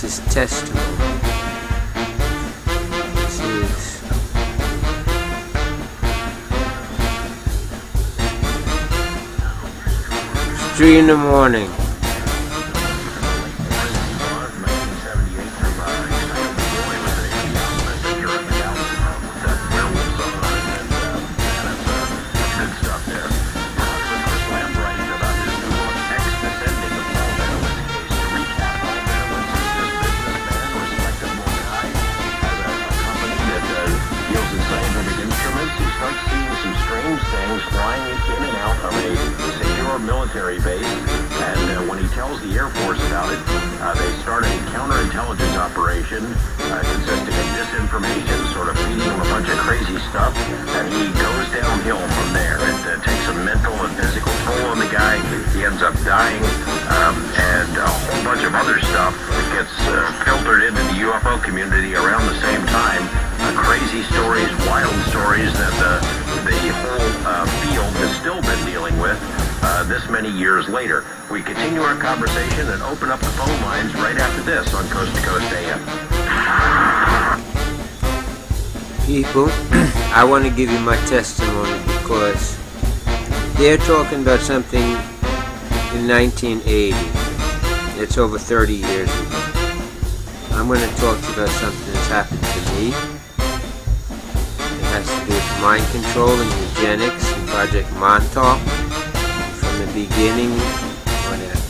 This is testimony. This is it's 3 in the morning. Military base, and when he tells the Air Force about it, they start a counterintelligence operation consisting of disinformation, sort of feeding him a bunch of crazy stuff, and he goes downhill from there. It takes a mental and physical toll on the guy. He ends up dying, and a whole bunch of other stuff gets filtered into the UFO community around the same time. Crazy stories, wild stories that the whole field has still been dealing with. This many years later. We continue our conversation and open up the phone lines right after this on Coast to Coast AM. People, I want to give you my testimony because they're talking about something in 1980. It's over 30 years ago. I'm going to talk to you about something that's happened to me. It has to do with mind control and eugenics and Project Montauk. The beginning, whatever.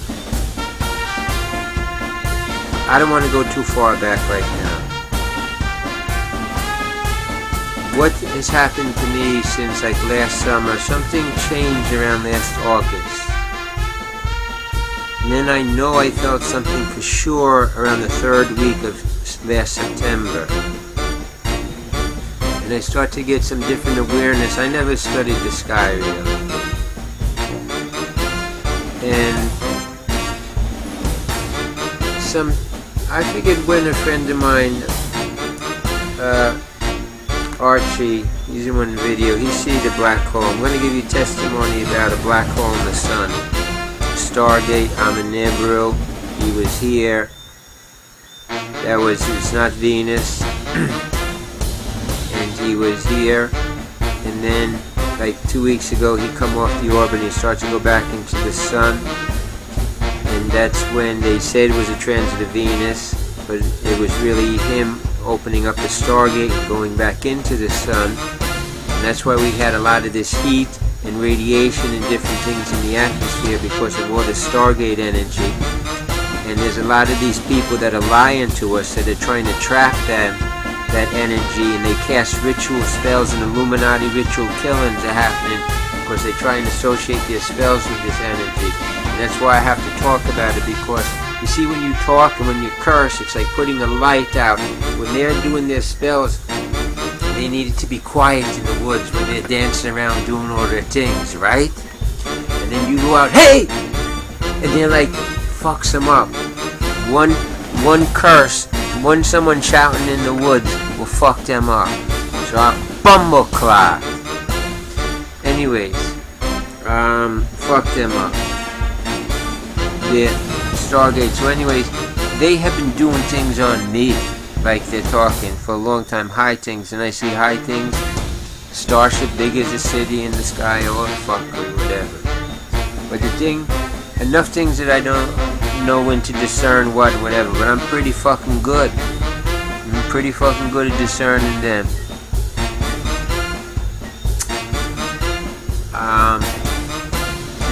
I don't want to go too far back right now. What has happened to me since like last summer, something changed around last August. And then I know I felt something for sure around the 3rd week of last September. And I start to get some different awareness. I never studied the sky really. And I figured when a friend of mine, Archie, he's in one video, he see the black hole. I'm going to give you testimony about a black hole in the sun. Stargate, Amenebril, he was here. It's not Venus. And he was here. And then like 2 weeks ago, he come off the orbit and he started to go back into the sun. And that's when they said it was a transit of Venus, but it was really him opening up the Stargate and going back into the sun. And that's why we had a lot of this heat and radiation and different things in the atmosphere because of all the Stargate energy. And there's a lot of these people that are lying to us that are trying to trap that energy, and they cast ritual spells and Illuminati ritual killings are happening because they try and associate their spells with this energy. And that's why I have to talk about it, because you see, when you talk and when you curse, it's like putting a light out. When they're doing their spells, they need it to be quiet in the woods when they're dancing around doing all their things, right? And then you go out, hey! And they're like, fucks them up. One curse, someone shouting in the woods will fuck them up. So I bumbleclot. Anyways, fuck them up. The Stargate. So anyways, they have been doing things on me, like they're talking for a long time, high things, and I see high things, starship big as a city in the sky, or fuckery, whatever. But the thing, enough things that I don't know when to discern whatever, but I'm pretty fucking good. I'm pretty fucking good at discerning them.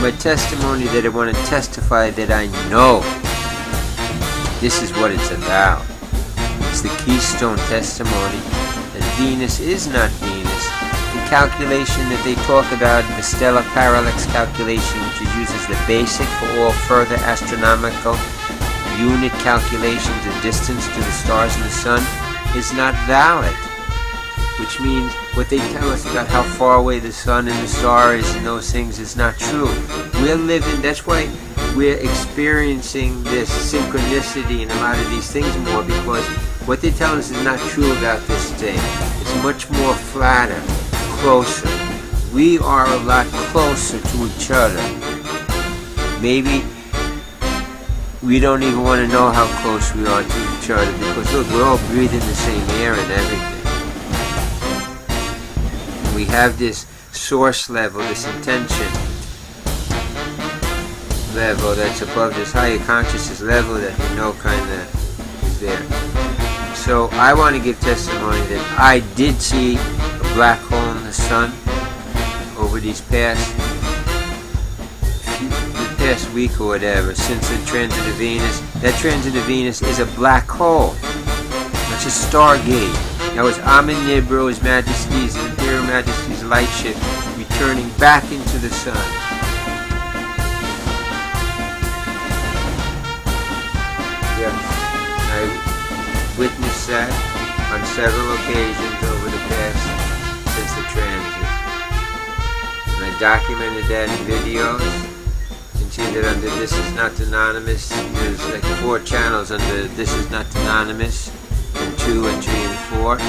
My testimony that I want to testify that I know this is what it's about. It's the keystone testimony that Venus is not Venus. The calculation that they talk about, the stellar parallax calculation, which is used as the basic for all further astronomical unit calculations of distance to the stars and the sun, is not valid. Which means what they tell us about how far away the sun and the star is and those things is not true. We're living, that's why we're experiencing this synchronicity and a lot of these things more, because what they tell us is not true about this thing. It's much more flatter, closer. We are a lot closer to each other. Maybe we don't even want to know how close we are to each other, because look, we're all breathing the same air and everything. And we have this source level, this intention level that's above this higher consciousness level that we know kind of is there. So I want to give testimony that I did see a black hole in the sun over these past week or whatever, since the transit of Venus. That transit of Venus is a black hole. That's a stargate. That was Amen Nibro, His Majesty's, Imperial Majesty's light ship, returning back into the sun. Yes, I witnessed that on several occasions over the past, since the transit. And I documented that in videos. See that under This Is Not Anonymous, there's like 4 channels under This Is Not Anonymous, and 2 and 3 and 4, in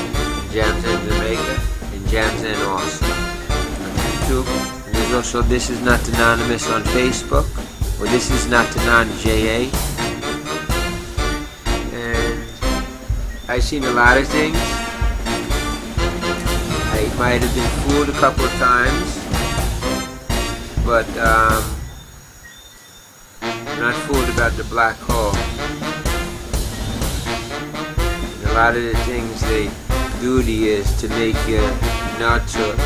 Jamaica, Jamaica, and Jamaica also on YouTube. And there's also This Is Not Anonymous on Facebook, or This Is Not Anonymous JA. And I've seen a lot of things. I might have been fooled a couple of times, but not fooled about the black hole. And a lot of the things they duty is to make you nuts or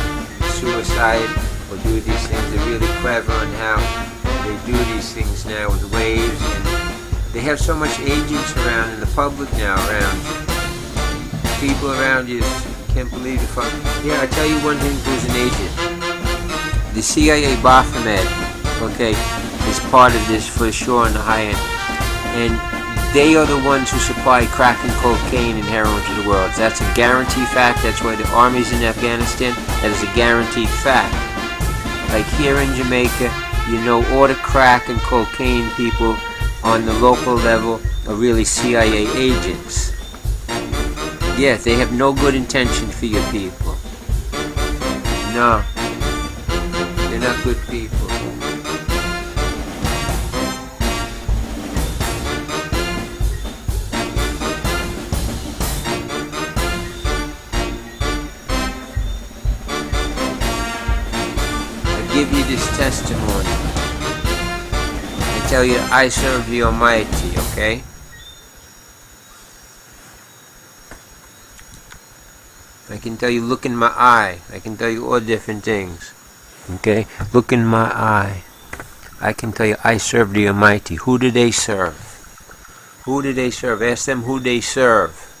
suicide or do these things. They're really clever on how they do these things now with waves, and they have so much agents around in the public now around you. People around you can't believe the fuck. Yeah, I tell you one thing who's an agent. The CIA Baphomet, okay, is part of this for sure on the high end, and they are the ones who supply crack and cocaine and heroin to the world. That's a guaranteed fact. That's why the army's in Afghanistan. That is a guaranteed fact. Like here in Jamaica, you know, all the crack and cocaine people on the local level are really CIA agents. Yeah, they have no good intention for your people. No, they're not good people. Give you this testimony. I tell you, I serve the Almighty, okay? I can tell you, look in my eye. I can tell you all different things, okay? Look in my eye. I can tell you, I serve the Almighty. Who do they serve? Who do they serve? Ask them who they serve.